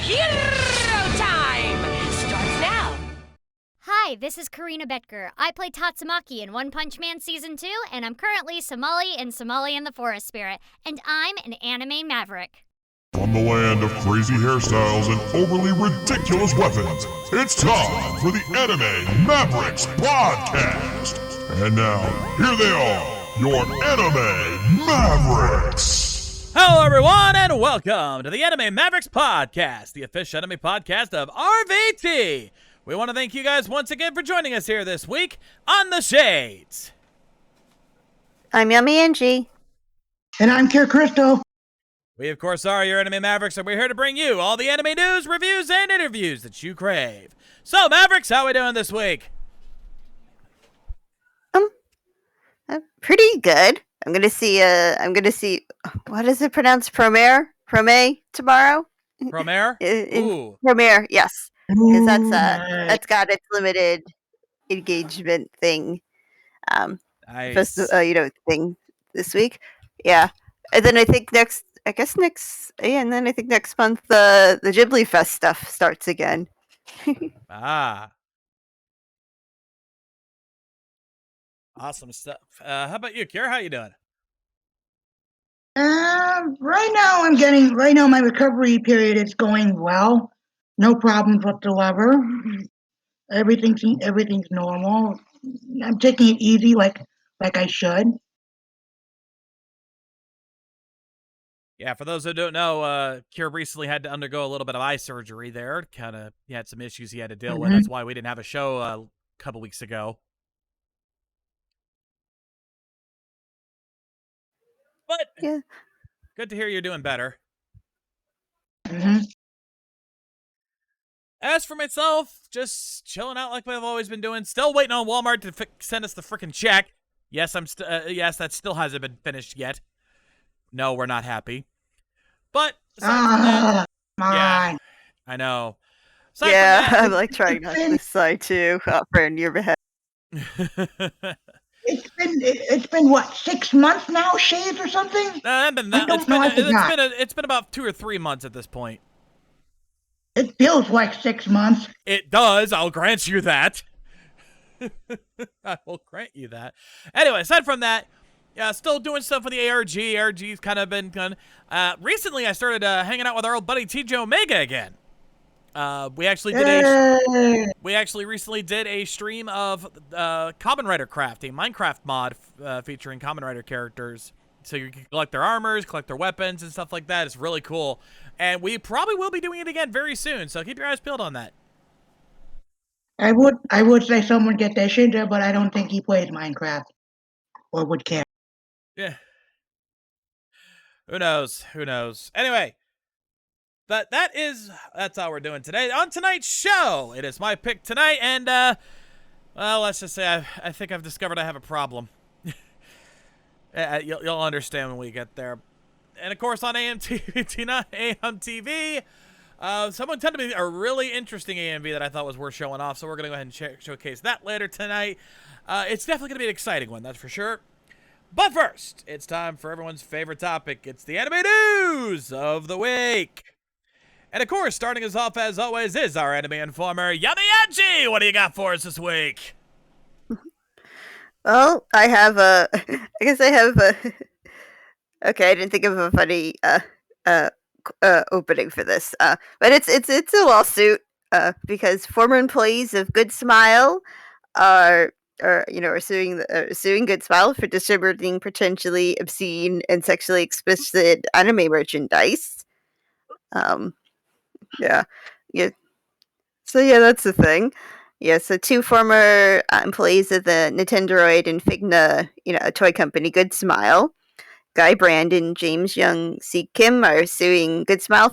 Hero Time starts now. Hi, this is Karina Betker. I play Tatsumaki in One Punch Man Season 2, and I'm currently Somali in Somali and the Forest Spirit, and I'm an anime maverick. From the land of crazy hairstyles and overly ridiculous weapons, it's time for the Anime Mavericks podcast. And now, here they are, your Anime Mavericks. Hello, everyone, and welcome to the Anime Mavericks podcast, the official anime podcast of RVT. We want to thank you guys once again for joining us here this week on The Shades. I'm Yummy Angie. And I'm Kier Christo. We, of course, are your Anime Mavericks, and we're here to bring you all the anime news, reviews, and interviews that you crave. So, Mavericks, how are we doing this week? Pretty good. I'm gonna see, what is it pronounced? Promare tomorrow? Promare? Ooh. Promare, yes. Because that's got its limited engagement thing. Nice. Thing this week. Yeah. And then I think next month the Ghibli Fest stuff starts again. Awesome stuff. How about you, Kier? How you doing? Right now my recovery period is going well. No problems whatsoever. Everything's normal. I'm taking it easy like I should. Yeah, for those who don't know, Kier recently had to undergo a little bit of eye surgery there. He had some issues he had to deal with. That's why we didn't have a show a couple weeks ago. But yeah, good to hear you're doing better. Mm-hmm. As for myself, just chilling out like I've always been doing. Still waiting on Walmart to send us the frickin' check. Yes, yes, that still hasn't been finished yet. No, we're not happy. But aside from that, yeah, I know. Aside I'm like trying not to decide too for near behead. It's been what, 6 months now, Shades, or something? It's been about 2 or 3 months at this point. It feels like 6 months. It does. I'll grant you that. I will grant you that. Anyway, aside from that, still doing stuff with the ARG. ARG's kind of been done. Recently, I started hanging out with our old buddy TJ Omega again. We actually recently did a stream of Kamen Rider Craft, a Minecraft mod featuring Kamen Rider characters. So you can collect their armors, collect their weapons, and stuff like that. It's really cool. And we probably will be doing it again very soon, so keep your eyes peeled on that. I would say someone get their Shinja, but I don't think he plays Minecraft or would care. Yeah. Who knows? Anyway, but that's how we're doing today. On tonight's show, it is my pick tonight, and let's just say I think I've discovered I have a problem. You'll understand when we get there. And of course, on AMTV, someone sent me a really interesting AMV that I thought was worth showing off, so we're going to go ahead and showcase that later tonight. It's definitely going to be an exciting one, that's for sure. But first, it's time for everyone's favorite topic. It's the anime news of the week. And of course, starting us off as always is our anime informer, Yummy Angie. What do you got for us this week? Well, I guess I have okay, I didn't think of a funny opening for this. But it's a lawsuit because former employees of Good Smile are suing Good Smile for distributing potentially obscene and sexually explicit anime merchandise. Yeah. So that's the thing. Yeah, so 2 former employees of the Nintendoroid and Figna, a toy company, Good Smile, Guy Brand and James Young C. Kim, are suing Good Smile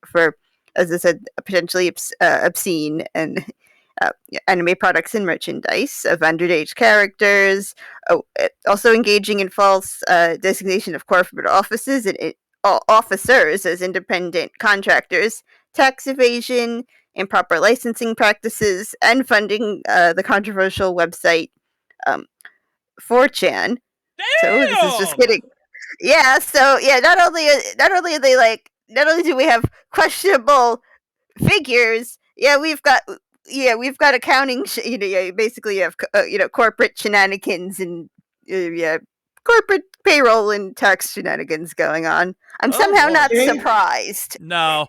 for, as I said, potentially obscene and anime products and merchandise of underage characters, also engaging in false designation of corporate officers as independent contractors, tax evasion, improper licensing practices, and funding the controversial website 4chan. Damn! So this is just kidding. Yeah. So yeah, not only do we have questionable figures. We've got accounting. Basically you have corporate shenanigans and corporate payroll and tax shenanigans going on. I'm somehow boy. not See? surprised. No.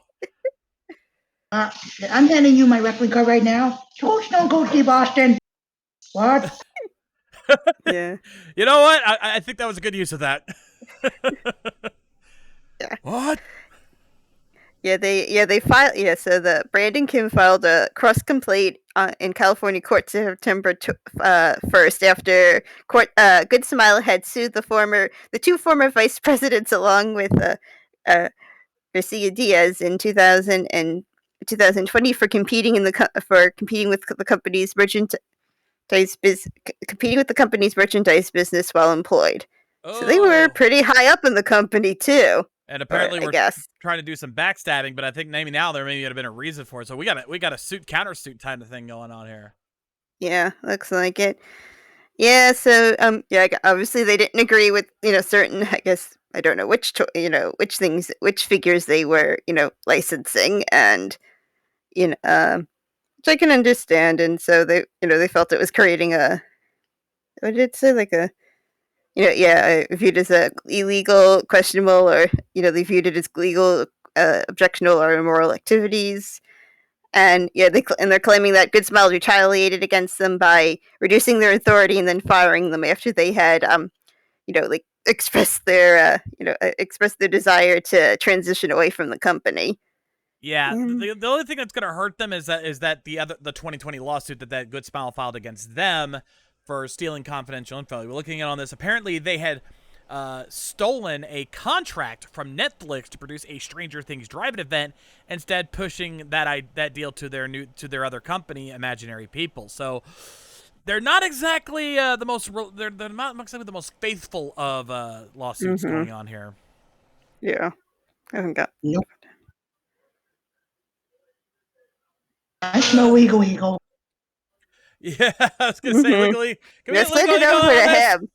I'm handing you my wrestling card right now. Stone Cold Steve Austin. What? Yeah. You know what? I think that was a good use of that. Yeah. What? They filed. So the Brandon Kim filed a cross complaint in California court September 1st after Good Smile had sued the two former vice presidents along with Garcia Diaz in 2020 for competing with the company's merchandise business while employed. So they were pretty high up in the company too. And apparently I guess. trying to do some backstabbing, but I think maybe now there maybe would have been a reason for it. So we got a suit countersuit kind of thing going on here. Yeah, looks like it. Yeah, so obviously they didn't agree with certain. I guess I don't know which which figures they were licensing, and which I can understand. And so they felt it was creating a, what did it say, like a viewed as a illegal, questionable, or they viewed it as legal, objectionable, or immoral activities. And they're claiming that Good Smile retaliated against them by reducing their authority and then firing them after they had expressed their desire to transition away from the company. Yeah, the only thing that's going to hurt them is that the 2020 lawsuit that Good Smile filed against them for stealing confidential info. We're looking at on this. Apparently, they had stolen a contract from Netflix to produce a Stranger Things drive-in event, instead pushing that deal to their other company, Imaginary People. So they're not exactly the most faithful of lawsuits going on here. Yeah, I haven't got. Nope. I smell Eagle. Yeah, I was gonna say legally. Can we Let's get send legal it over to on him.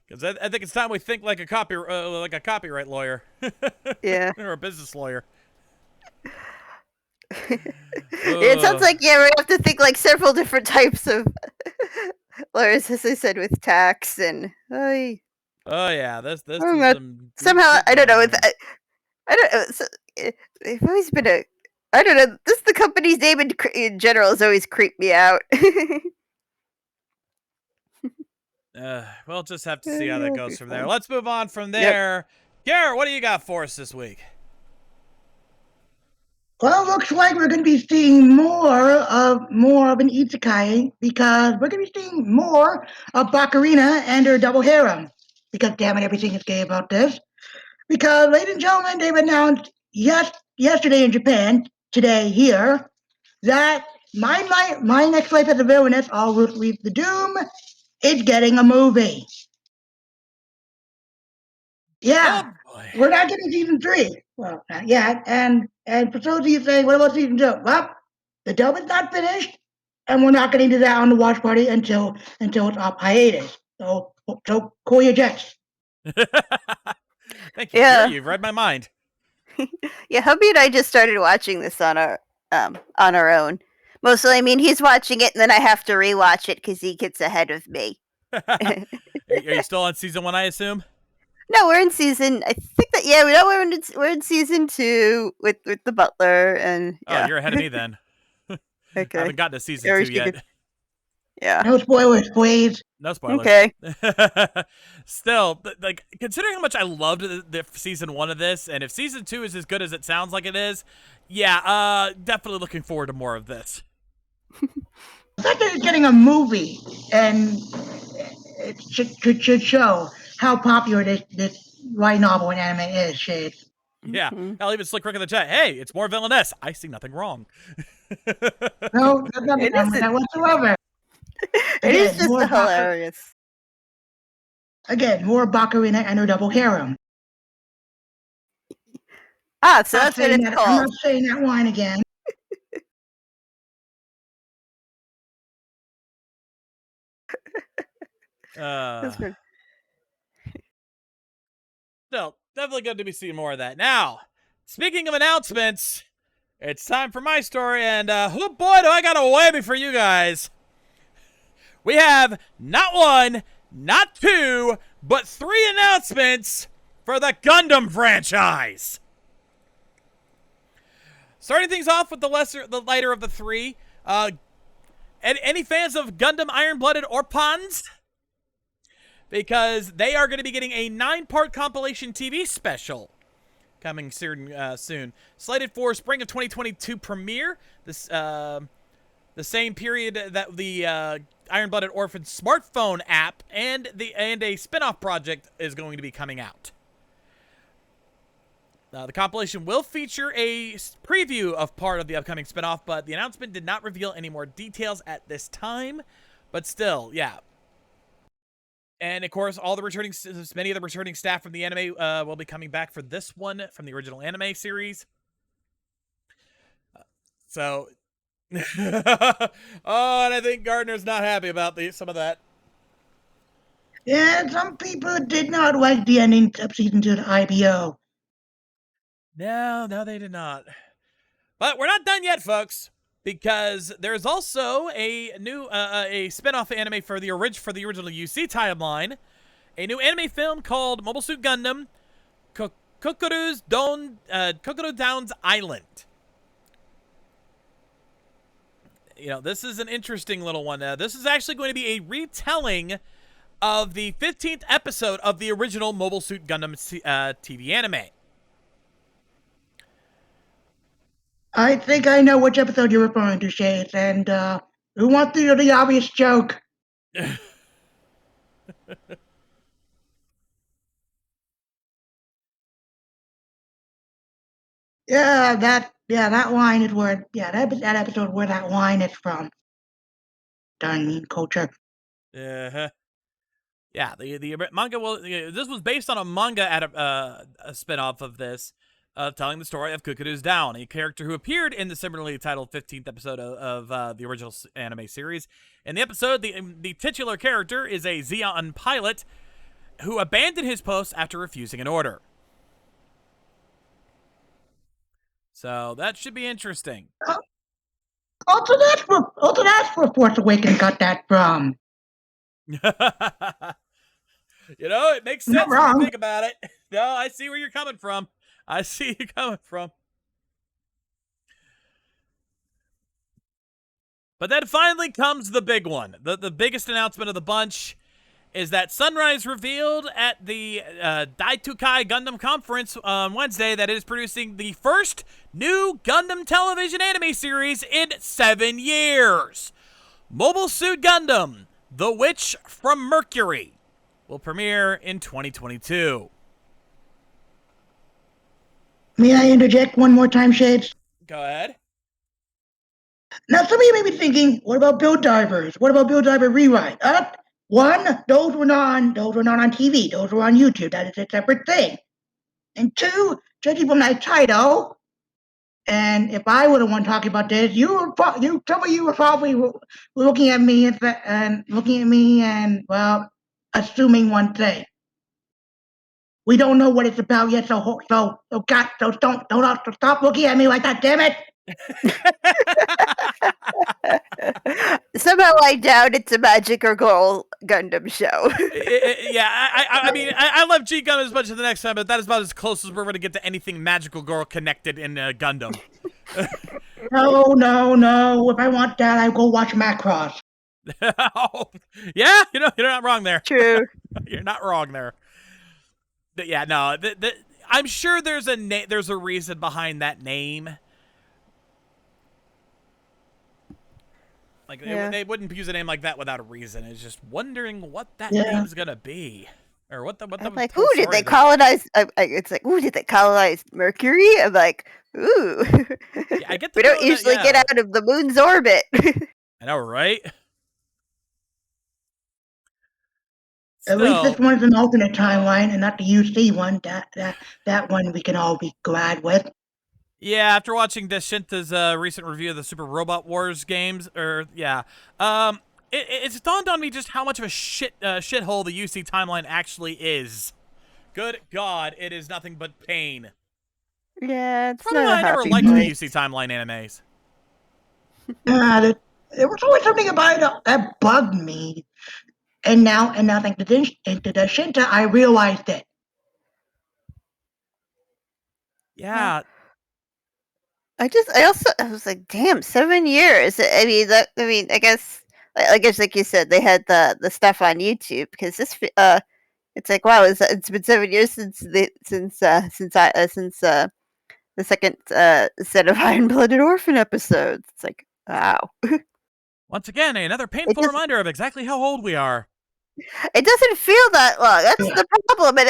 Because I think it's time we think like a copyright lawyer. Yeah. Or a business lawyer. It sounds like we have to think like several different types of lawyers, as I said, with tax and. Oh yeah, this is some somehow I don't know. I don't know. They've always been I don't know. The company's name in general has always creeped me out. We'll just have to see how that goes from there. Let's move on from there. Garrett, what do you got for us this week? Well, it looks like we're going to be seeing more of an isekai, because we're going to be seeing more of Bakarina and her double harem. Because damn it, everything is gay about this. Because, ladies and gentlemen, they've announced yesterday in Japan, today here, that my next life as a villainess, All Root Leads the Doom, is getting a movie. Yeah, we're not getting season 3. Well, not yet. And for those of you saying, what about season 2? Well, the dub is not finished, and we're not getting to that on the watch party until it's off hiatus. So cool your jets. Thank you, Gary. You've read my mind. Yeah, hubby and I just started watching this on our own. Mostly, I mean, he's watching it, and then I have to rewatch it because he gets ahead of me. Are you still on season 1, I assume? No, we're in season. I think that we're in season 2 with the butler, and Oh, you're ahead of me then. Okay, I haven't gotten to season 2 yet. Yeah. No spoilers, please. No spoilers. Okay. Still, like, considering how much I loved the season 1 of this, and if season 2 is as good as it sounds like it is, yeah, definitely looking forward to more of this. The fact that it's getting a movie, and it should show how popular this light novel and anime is, Shade. Yeah, I'll even Slick Rick in the chat. Hey, it's more villainess. I see nothing wrong. No, there's nothing wrong with that whatsoever. It is just hilarious. Again, more Bakarina and her double harem. So that's what it's called. I'm not saying that line again. That's good. Still, definitely good to be seeing more of that. Now, speaking of announcements, it's time for my story, and oh boy, do I got a whammy for you guys. We have not one, not two, but 3 announcements for the Gundam franchise. Starting things off with the lighter of the 3. Any fans of Gundam Iron-Blooded or Pons? Because they are going to be getting a 9-part compilation TV special coming soon. Slated for spring of 2022 premiere. This the same period that the Iron-Blooded Orphan smartphone app and a spin-off project is going to be coming out. The compilation will feature a preview of part of the upcoming spinoff, but the announcement did not reveal any more details at this time. But still, yeah. And of course, many of the returning staff from the anime will be coming back for this one from the original anime series. Oh, and I think Gardner's not happy about some of that. Yeah, some people did not like the ending of season 2 of IBO. No, they did not. But we're not done yet, folks, because there's also a new a spin-off anime for the original UC timeline, a new anime film called Mobile Suit Gundam Kokoro Downs Island. You know, this is an interesting little one. This is actually going to be a retelling of the 15th episode of the original Mobile Suit Gundam TV anime. I think I know which episode you're referring to, Shades, and who wants to do the obvious joke? that line is where that episode where that line is from. Darn culture. Yeah, the manga this was based on a manga a spinoff of this, telling the story of Kukuru's Down, a character who appeared in the similarly titled 15th episode of the original anime series. In the episode, the titular character is a Zeon pilot who abandoned his post after refusing an order. So that should be interesting. Also, that's where Force Awakens got that from. You know, it makes sense when you think about it. No, I see where you're coming from. But then finally comes the big one. The biggest announcement of the bunch is that Sunrise revealed at the Daitukai Gundam Conference on Wednesday that it is producing the first new Gundam television anime series in 7 years. Mobile Suit Gundam, The Witch from Mercury, will premiere in 2022. May I interject one more time, Shades? Go ahead. Now, some of you may be thinking, what about Build Divers? What about Build Diver Rewrite? One, those were not on TV. Those were on YouTube. That is a separate thing. And two, judging from that title, and if I were the one talking about this, some of you were probably looking at me and well, assuming one thing. We don't know what it's about yet, so don't stop looking at me like that, damn it. Somehow I doubt it's a Magic or Girl Gundam show. I mean, I love G Gundam as much as the next time, but that is about as close as we're going to get to anything Magical Girl connected in Gundam. No. If I want that, I go watch Macross. Oh, yeah, you're not wrong there. True. You're not wrong there. But yeah, no, I'm sure there's a reason behind that name. Like, they wouldn't use a name like that without a reason. It's just wondering what that name's gonna be, or what the. I'm like, ooh, did they colonize? It's like, ooh, did they colonize Mercury? I'm like, ooh. Yeah, I get. We don't usually get out of the moon's orbit. I know, right? At least this one's an alternate timeline and not the UC one. That one we can all be glad with. Yeah, after watching Deshinta's recent review of the Super Robot Wars games, it's dawned on me just how much of a shithole the UC timeline actually is Good God, it is nothing but pain. Yeah, it's Probably not why a I never happy liked the place. UC Timeline animes. There was always something about it that bugged me. And now thanks to the Shinta, I realized it. Yeah. I was like, damn, 7 years. I guess, like you said, they had the stuff on YouTube because it's like, wow, it's been 7 years since the second set of Iron Blooded Orphan episodes. It's like, wow. Once again, another It painful just reminder of exactly how old we are. it doesn't feel that long. That's the problem, and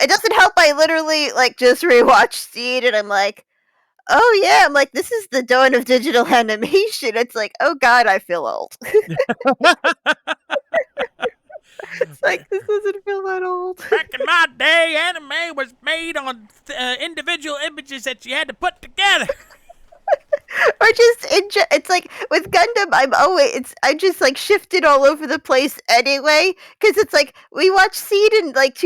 it doesn't help. I literally like just rewatched Seed, and I'm like, oh yeah, I'm like, this is the dawn of digital animation. It's like, oh god, I feel old. It's like this doesn't feel that old. Back in my day, anime was made on individual images that you had to put together. Or just it's like with Gundam, I just like shifted all over the place anyway, because it's like we watched Seed in like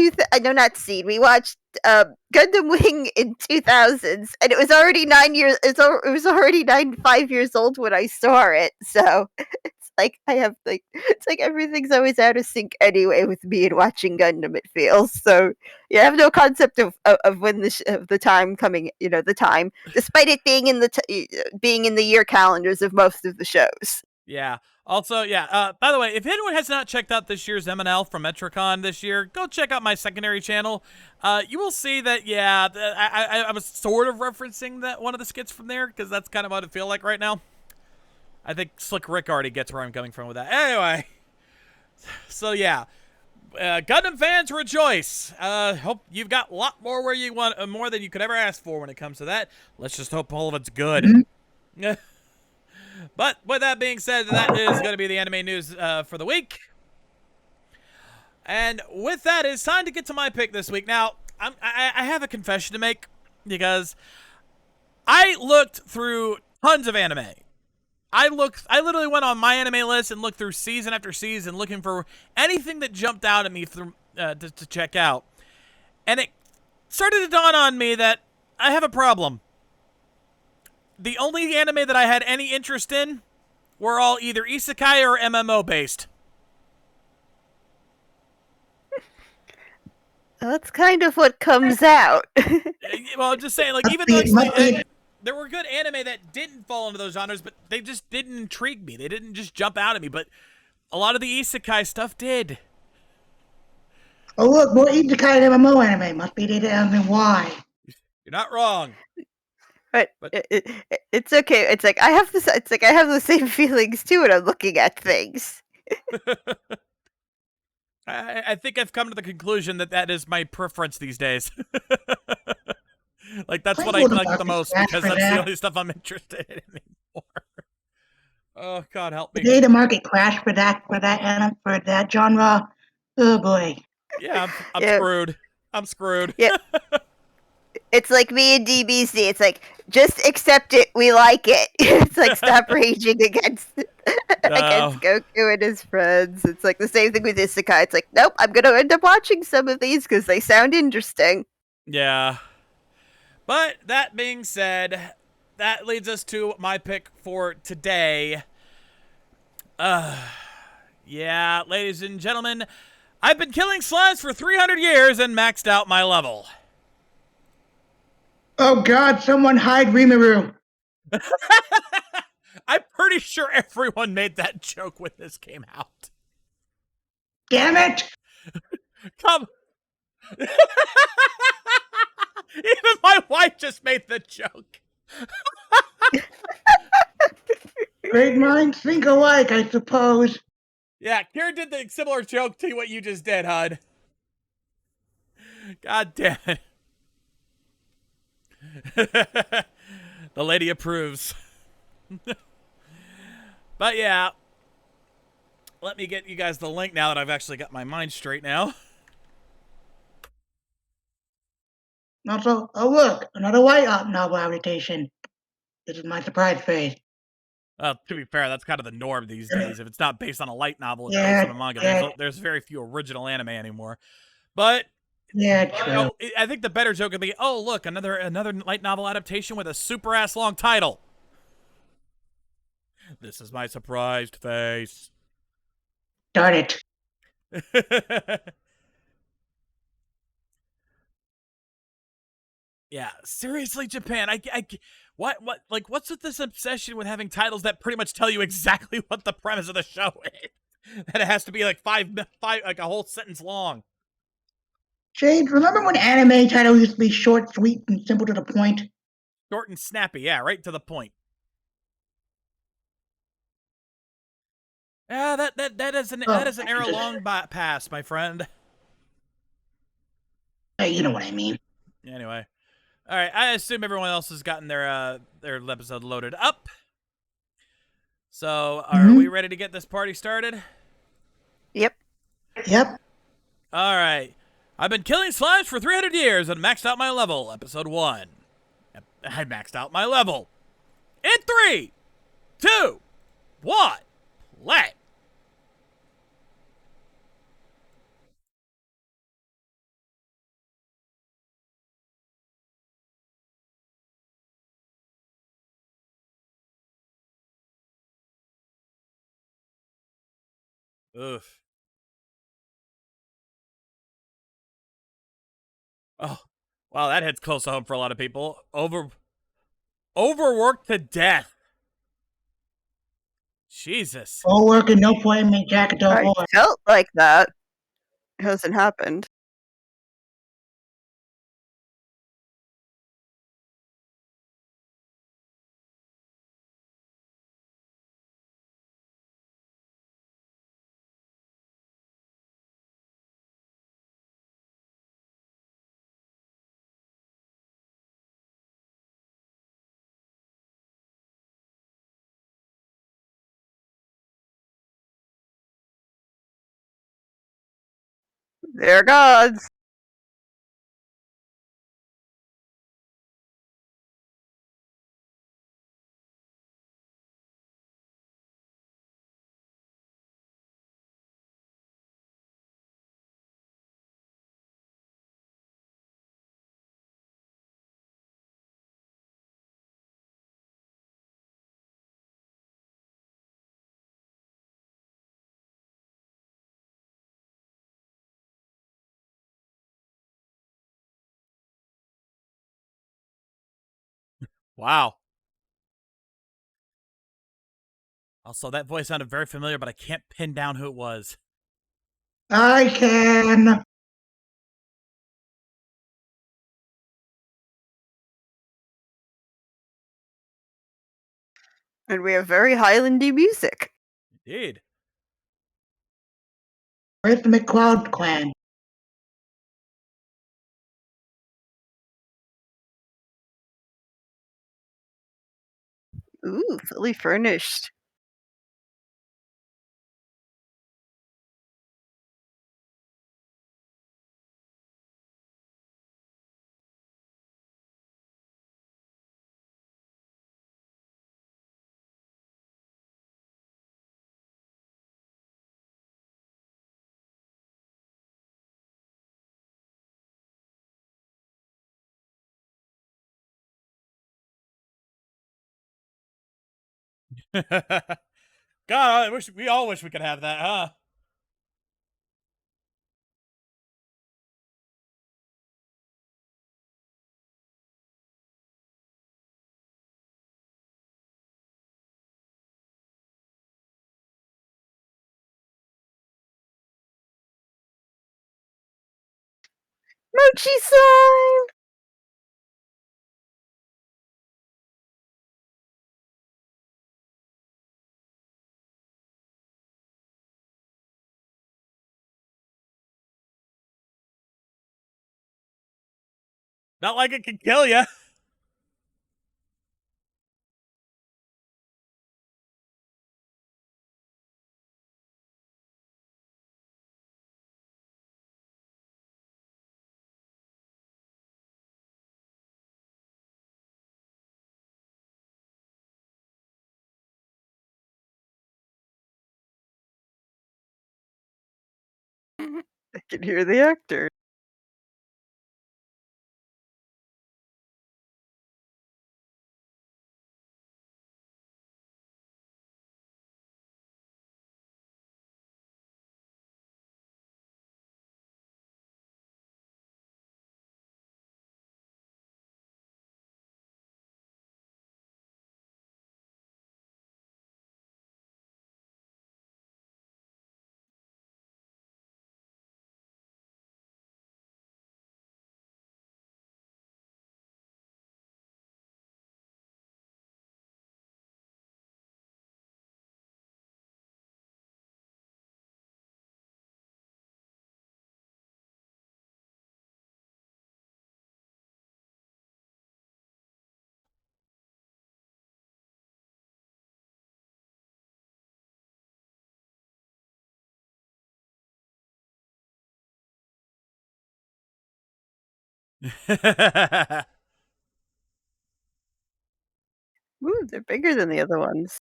no, not Seed, we watched Gundam Wing in 2000s, and it was already 9 years. It was already 5 years old when I saw it, so it's like I have like it's like everything's always out of sync anyway with me and watching Gundam. It feels so. Yeah, I have no concept of when of the time coming. The time, despite it being in being in the year calendars of most of the shows. Yeah. Also, yeah. By the way, if anyone has not checked out this year's M&L from Metricon this year, go check out my secondary channel. You will see that, yeah, I was sort of referencing that one of the skits from there, because that's kind of what it feel like right now. I think Slick Rick already gets where I'm coming from with that. Anyway. So, yeah. Gundam fans, rejoice. Hope you've got a lot more where you want, more than you could ever ask for when it comes to that. Let's just hope all of it's good. But with that being said, that is going to be the anime news for the week. And with that, it's time to get to my pick this week. Now, I have a confession to make, because I looked through tons of anime. I literally went on my anime list and looked through season after season looking for anything that jumped out at me to check out. And it started to dawn on me that I have a problem. The only anime that I had any interest in were all either isekai or MMO based. That's kind of what comes out. Well, I'm just saying, like, even though there were good anime that didn't fall into those genres, but they just didn't intrigue me. They didn't just jump out at me, but a lot of the isekai stuff did. Oh look, more isekai and MMO anime. Must be the anime. Why? You're not wrong. But it's okay. It's like I have this. It's like I have the same feelings too when I'm looking at things. I think I've come to the conclusion that is my preference these days. Like, that's what I like the most, because that's the only stuff I'm interested in anymore. Oh, God help me. The day the market crashed for that genre, oh boy. Yeah, I'm screwed. I'm screwed. Yeah. It's like me and DBC. It's like, just accept it. We like it. It's like, stop raging against Goku and his friends. It's like the same thing with Isekai. It's like, nope, I'm going to end up watching some of these because they sound interesting. Yeah. But that being said, that leads us to my pick for today. Yeah, ladies and gentlemen, I've been killing slimes for 300 years and maxed out my level. Oh God, someone hide Rimuru. I'm pretty sure everyone made that joke when this came out. Damn it! Come. Even my wife just made the joke. Great minds think alike, I suppose. Yeah, Kira did the similar joke to what you just did, Hud. God damn it. The lady approves. But yeah, let me get you guys the link now that I've actually got my mind straight now. Also, oh look, another white novel adaptation. This is my surprise face. To be fair, that's kind of the norm these days. If it's not based on a light novel, it's Yeah, based on a manga. yeah. There's very few original anime anymore. But Yeah, true. I think the better joke would be, oh look, another light novel adaptation with a super ass long title. This is my surprised face. Darn it. Yeah, seriously, Japan. What, what's with this obsession with having titles that pretty much tell you exactly what the premise of the show is? That it has to be like five, like a whole sentence long. Jade, remember when anime titles used to be short, sweet, and simple to the point? Short and snappy, yeah, right to the point. Yeah, that is an era long past, my friend. You know what I mean. Anyway, all right. I assume everyone else has gotten their episode loaded up. So, are we ready to get this party started? Yep. Yep. All right. I've been killing slimes for 300 years and maxed out my level. Episode 1. I maxed out my level. In 3, 2, 1, play. Oof. Oh, wow, that hits close to home for a lot of people. Overworked to death. Jesus. All work and no play make Jack a dull I boy. felt like that. It hasn't happened. They're gods. Wow. Also, that voice sounded very familiar, but I can't pin down who it was. I can. And we have very Highlandy music. Indeed. Rhythmic Cloud Clan. Ooh, fully furnished. God, we all wish we could have that, huh? Mochi slime! Not like it can kill you. I can hear the actor. Ooh, they're bigger than the other ones.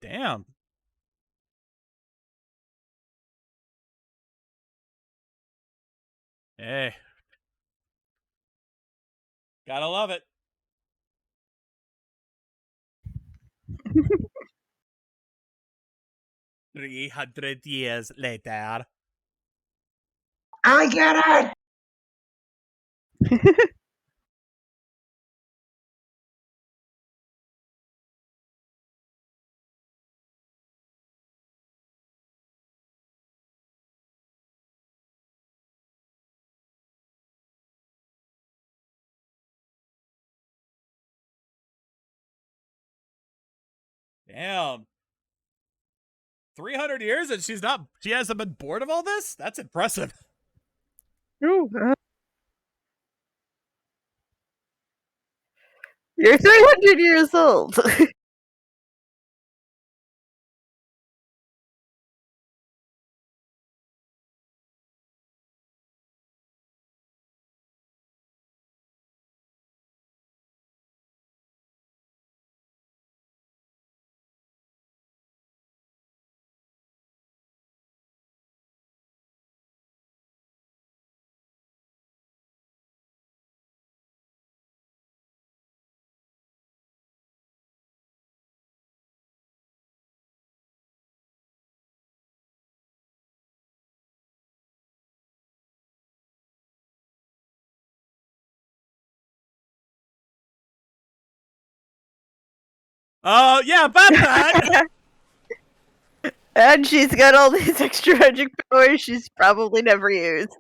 Damn. Hey, gotta love it. 300 years later. I get it. Damn. 300 years and she hasn't been bored of all this? That's impressive. Ooh, you're 300 years old. Oh, yeah, about that. And she's got all these extra magic powers she's probably never used.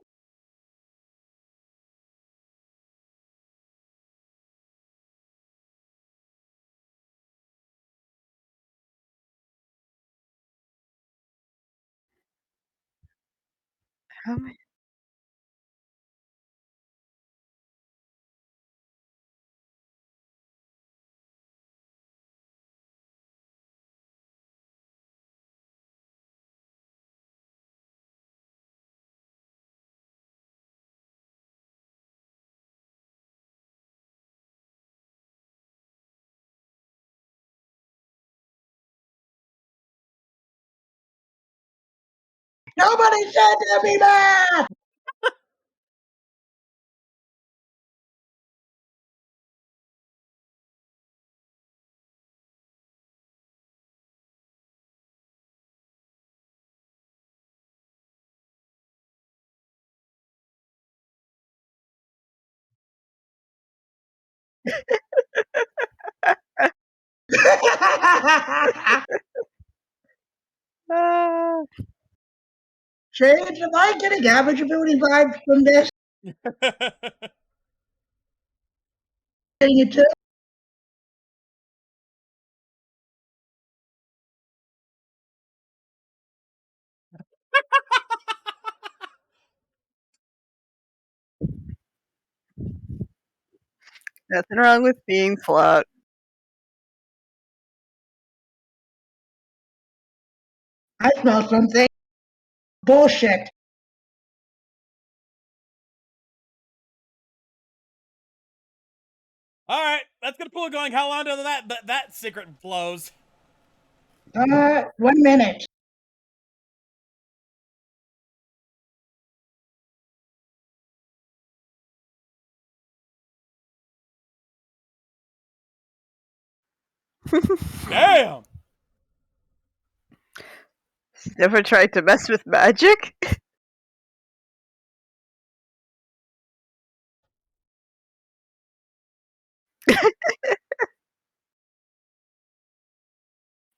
How many? Nobody said to be mad. Ah, Shades, am I getting average ability vibes from this? Getting it too? nothing wrong with being flawed. I smell something. Bullshit. All right, that's gonna pull it going. How long does that secret flows? 1 minute. Damn. Never tried to mess with magic?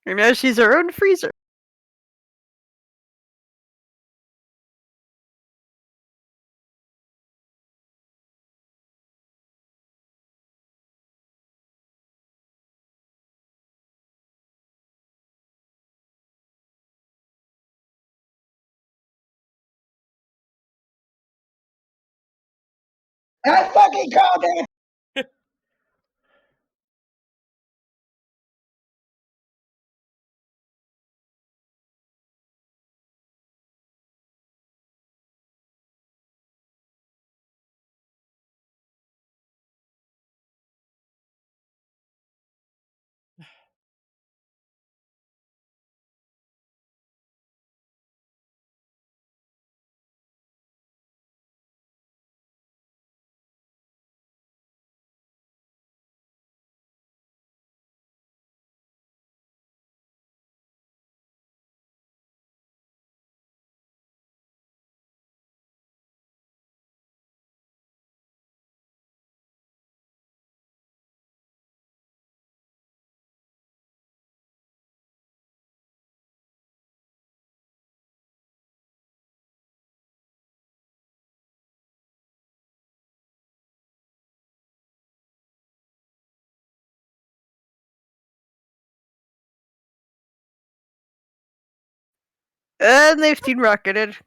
And now she's her own freezer. I fucking called it. And they've team rocketed.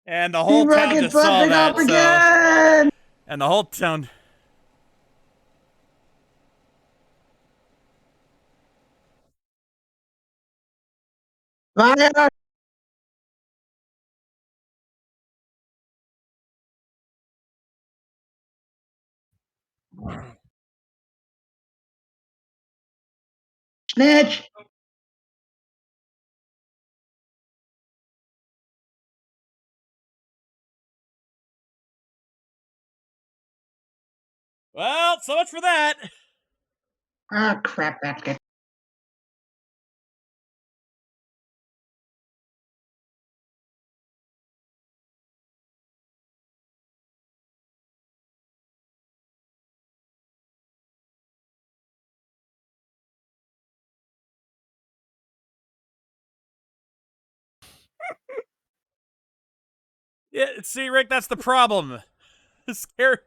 And the whole Team town Rocket just saw fucking that, up again. and the whole town. Fire. Snitch. Well, so much for that. Ah, crap, that's good. Yeah, see, Rick, that's the problem. Scary.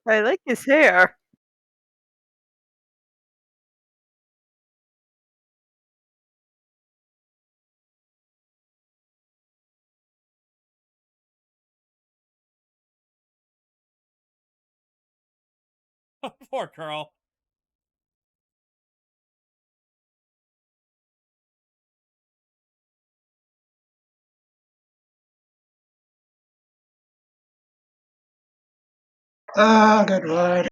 I like his hair. Poor Carl. Oh, good lord.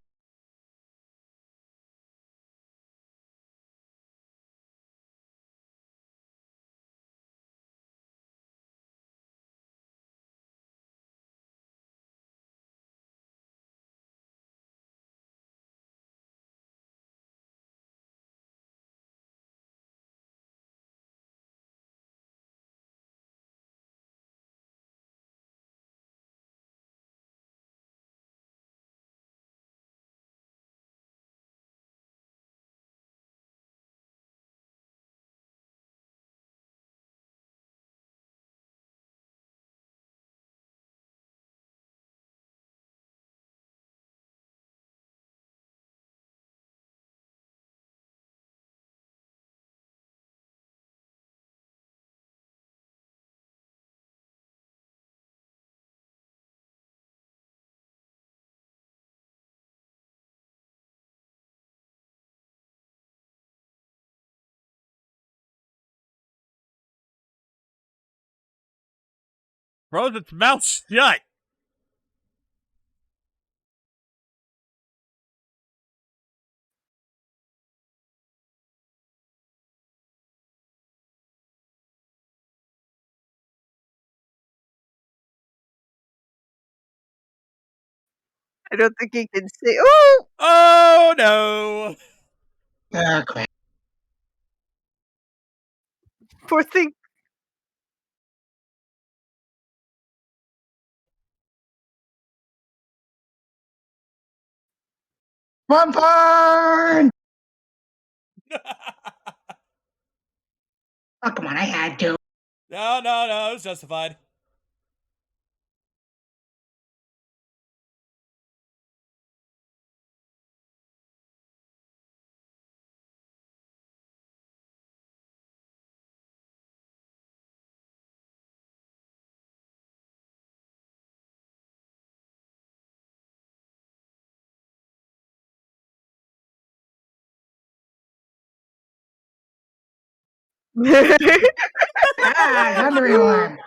Froze its mouth shut. I don't think he can say. Oh, Oh no. Ah, crap. poor thing. One. Oh, come on, I had to. No, it was justified. Everyone.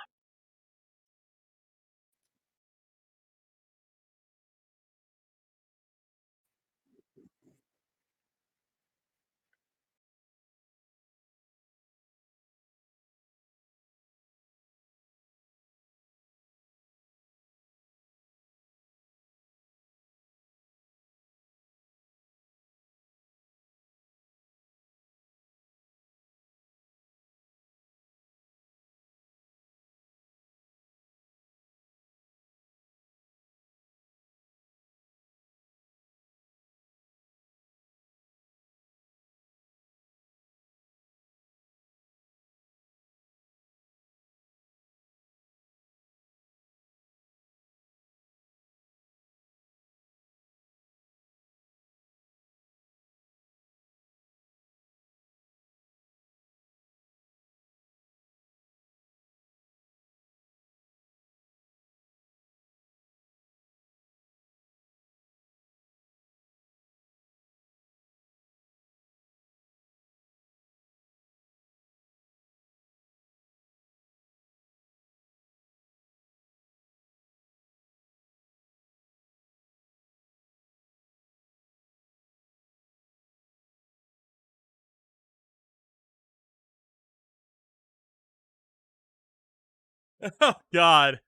Oh God.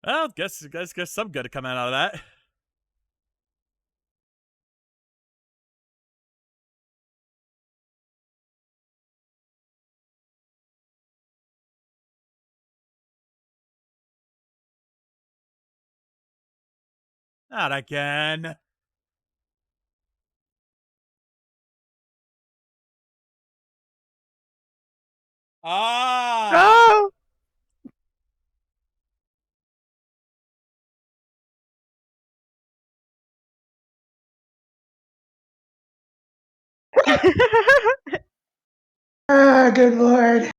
Well, guess some good coming out of that. Not again. Ah. Oh. Good lord.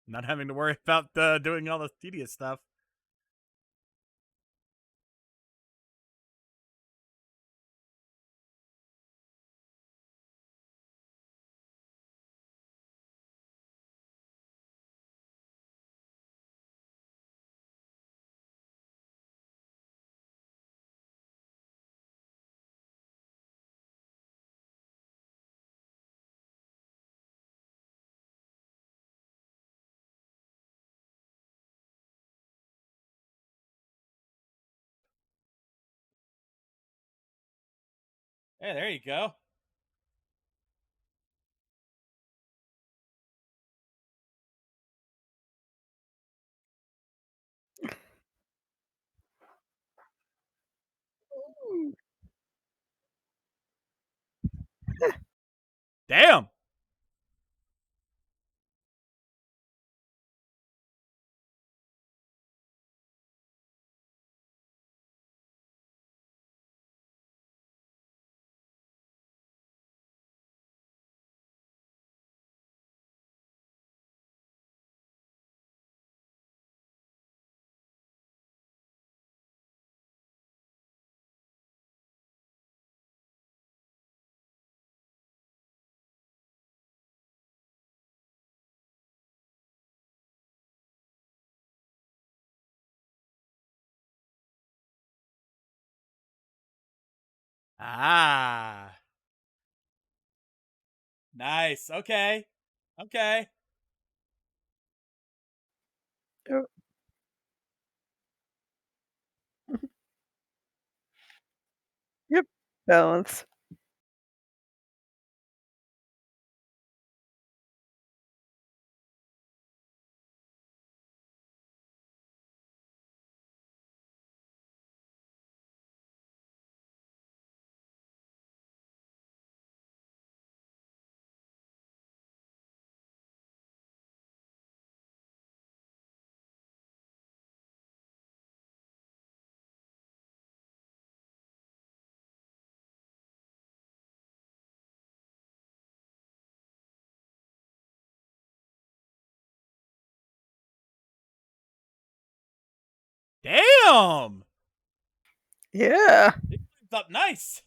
Not having to worry about doing all the tedious stuff. Hey, there you go. Damn. Ah. Nice. Okay. Okay. Yep. Balance. Damn. Yeah. It's up nice.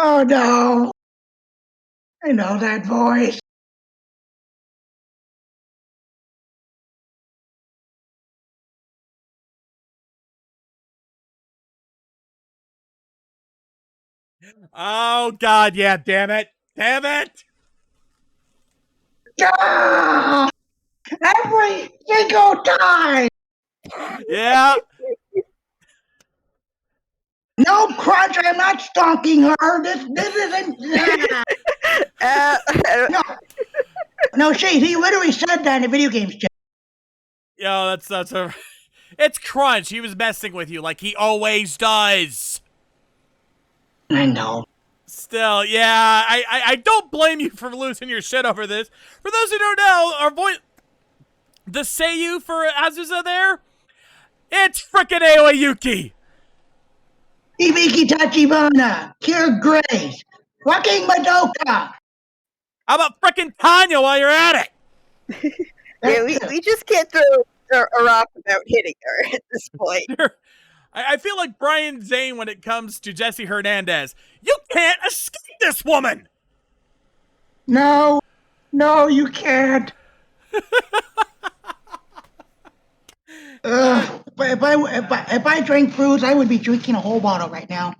Oh no! I know that voice. Oh God, yeah, damn it. Damn it. Ah! Every single time! Yeah. No, Crunch, I'm not stalking her. This isn't. No, no, he literally said that in the video games chat. Yo, that's a it's Crunch. He was messing with you like he always does. I know. Still, yeah, I don't blame you for losing your shit over this. For those who don't know, our voice, the Seiyu for Azusa there, it's frickin' Aoyuki. Ibiki Tachibana, Kier Grace, fucking Madoka. How about frickin' Tanya while you're at it? Yeah, we just can't throw her off without hitting her at this point. I feel like Brian Zane when it comes to Jesse Hernandez. You can't escape this woman. No, you can't. If I drank booze, I would be drinking a whole bottle right now.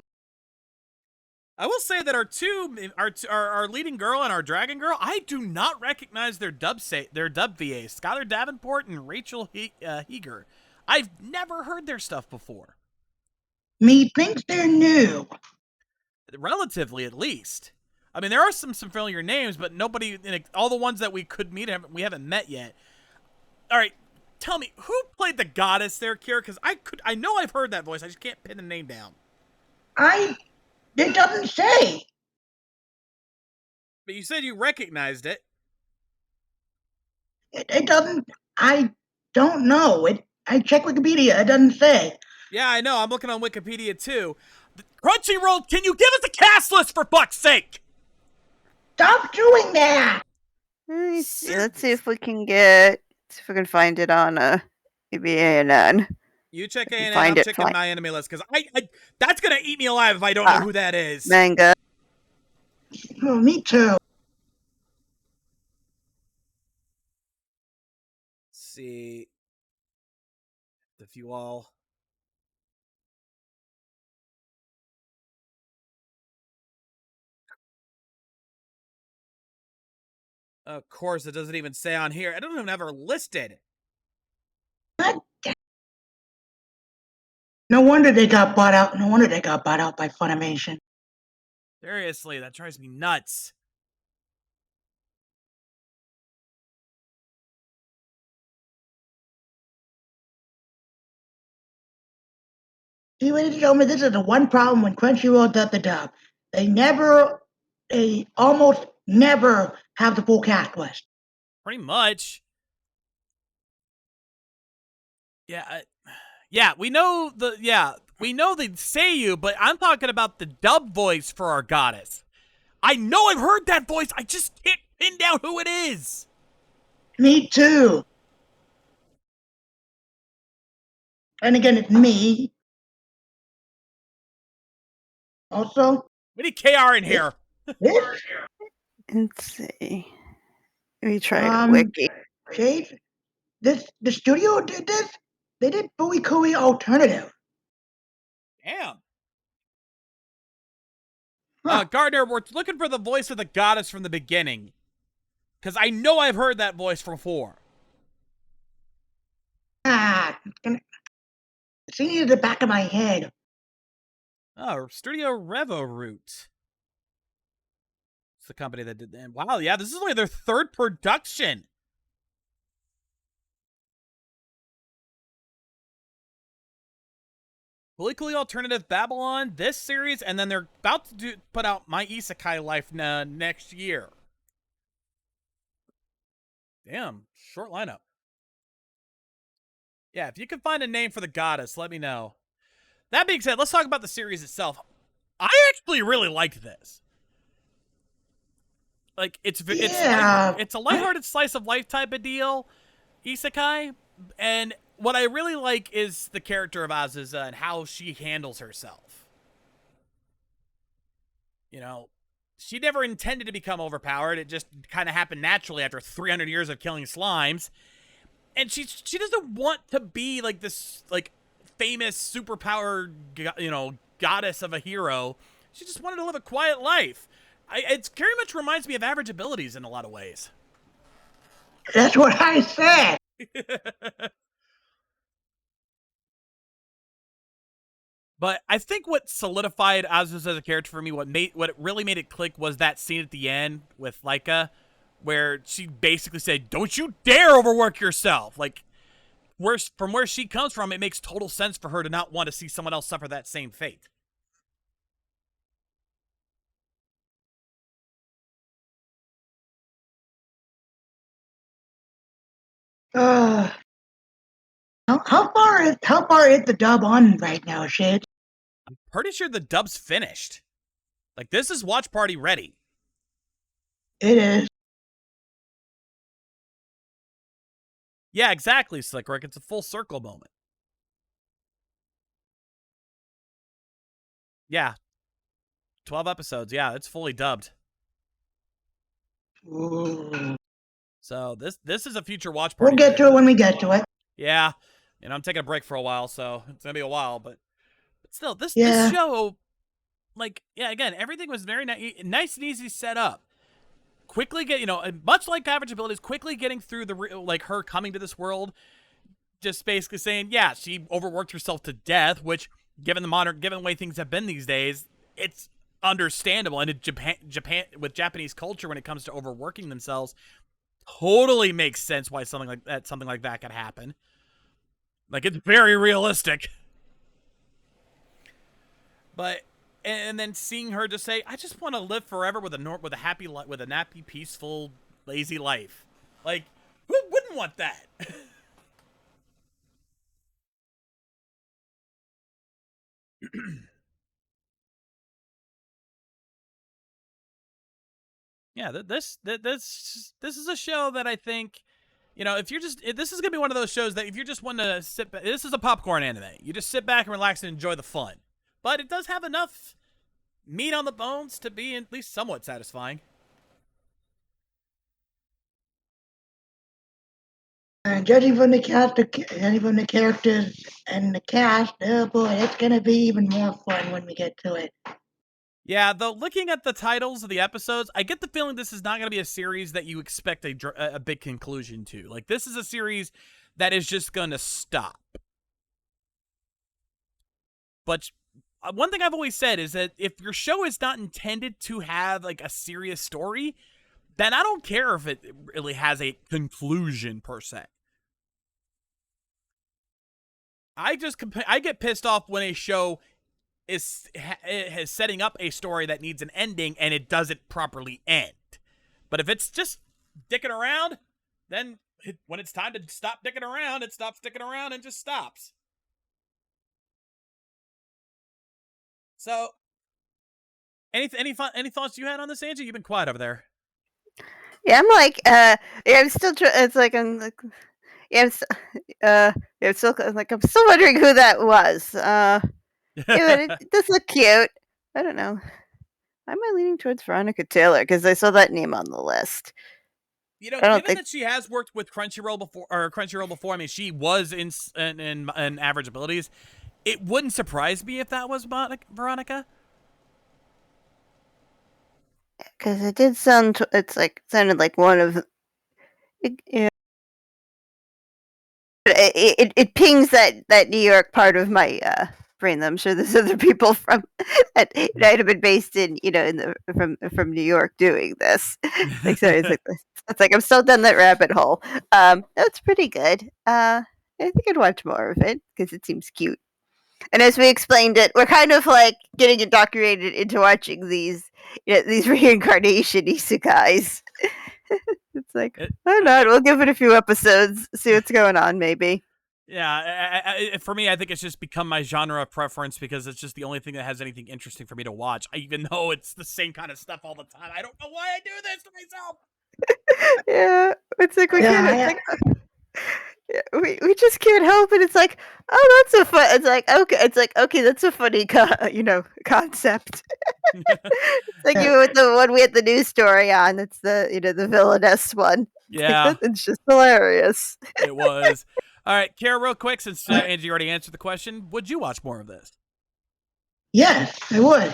I will say that our leading girl and our dragon girl, I do not recognize their dub VAs, Skylar Davenport and Rachel Heger. I've never heard their stuff before. Me thinks they're new. Relatively, at least. I mean, there are some familiar names, but nobody. All the ones that we could meet, we haven't met yet. All right, tell me who played the goddess there, Kira? Because I know I've heard that voice. I just can't pin the name down. It doesn't say. But you said you recognized it. It doesn't. I don't know. I checked Wikipedia. It doesn't say. Yeah, I know. I'm looking on Wikipedia too. Crunchyroll, can you give us a cast list for fuck's sake? Stop doing that. Let's see if we can find it on maybe ANN. You check ANN, I'm checking my anime list, because I that's gonna eat me alive if I don't know who that is. Manga. Oh, me too. Let's see if you all. Of course, it doesn't even say on here. I don't even have her listed. No wonder they got bought out. No wonder they got bought out by Funimation. Seriously, that drives me nuts. See, ladies and gentlemen, this is the one problem when Crunchyroll does the dub. They almost never have the full cast list. Pretty much. Yeah, yeah, we know the Seiyu, but I'm talking about the dub voice for our goddess. I know I've heard that voice. I just can't pin down who it is. Me too. And again, it's me. Also, We need KR in here. this Let's see. Let me try Wiki. Chase, the studio did this. They did Fooey Cooey Alternative. Damn. Huh. Gardner, we're looking for the voice of the goddess from the beginning. Because I know I've heard that voice before. It's in the back of my head. Oh, Studio Revo Root. It's the company that did that. Wow, yeah, this is only their third production. Politically Alternative Babylon, this series, and then they're about to put out My Isekai Life next year. Damn, short lineup. Yeah, if you can find a name for the goddess, let me know. That being said, let's talk about the series itself. I actually really liked this. Like, it's a lighthearted slice of life type of deal, isekai, and what I really like is the character of Azusa and how she handles herself. You know, she never intended to become overpowered. It just kind of happened naturally after 300 years of killing slimes. And she doesn't want to be like this like famous superpower, goddess of a hero. She just wanted to live a quiet life. It very much reminds me of Average Abilities in a lot of ways. That's what I said. But I think what solidified Azusa as a character for me, what really made it click, was that scene at the end with Laika, where she basically said, "Don't you dare overwork yourself." Like, from where she comes from, it makes total sense for her to not want to see someone else suffer that same fate. How far is the dub on right now, Shade? I'm pretty sure the dub's finished. Like, this is watch party ready. It is. Yeah, exactly, Slick Rick. It's a full circle moment. Yeah. 12 episodes. Yeah, it's fully dubbed. Ooh. So this is a future watch party. We'll get to it when we get to it. Yeah. I'm taking a break for a while, so it's going to be a while, but still, this show, like, yeah, again, everything was very nice and easy set up. Quickly much like Average Abilities, quickly getting through her coming to this world, just basically saying, yeah, she overworked herself to death, which, given the way things have been these days, it's understandable. And in Japan, with Japanese culture, when it comes to overworking themselves, totally makes sense why something like that could happen. Like, it's very realistic. But and then seeing her just say, "I just want to live forever with a happy, peaceful, lazy life." Like, who wouldn't want that? Yeah, this is a show that I think, this is gonna be one of those shows that if you're just wanting to sit back, this is a popcorn anime. You just sit back and relax and enjoy the fun. But it does have enough meat on the bones to be at least somewhat satisfying. And judging from the characters and the cast, oh boy, it's gonna be even more fun when we get to it. Yeah, though, looking at the titles of the episodes, I get the feeling this is not going to be a series that you expect a big conclusion to. Like, this is a series that is just going to stop. But one thing I've always said is that if your show is not intended to have, like, a serious story, then I don't care if it really has a conclusion, per se. I get pissed off when a show is setting up a story that needs an ending and it doesn't properly end. But if it's just dicking around, then when it's time to stop dicking around, it stops dicking around and just stops. So, any thoughts you had on this, Angie? You've been quiet over there. Yeah, I'm like, I'm still. It's like I'm like, yeah, I'm still like I'm still wondering who that was. Yeah, but it does look cute. I don't know. Why am I leaning towards Veronica Taylor? Because I saw that name on the list. You know, I don't given think that she has worked with Crunchyroll before, I mean, she was in Average Abilities. It wouldn't surprise me if that was Veronica. because it did sound. It's like sounded like one of. Yeah, it pings that New York part of my brain. I'm sure there's other people from that might have been based in from New York doing this. Like sorry, it's like I'm still down that rabbit hole. That's pretty good. I think I'd watch more of it because it seems cute. And as we explained it, we're kind of like getting indoctrinated into watching these reincarnation isekais. It's like, why not? We'll give it a few episodes, see what's going on, maybe. Yeah, for me, I think it's just become my genre of preference because it's just the only thing that has anything interesting for me to watch, even though it's the same kind of stuff all the time. I don't know why I do this to myself. Yeah, it's like we Yeah, can't. We just can't help it. It's like, oh, that's a fun. It's like okay, that's a funny, concept. It's like you with the one we had the news story on. It's the villainess one. Yeah, It's just hilarious. it was. All right, Kara, real quick, since Angie already answered the question, would you watch more of this? yes, I would.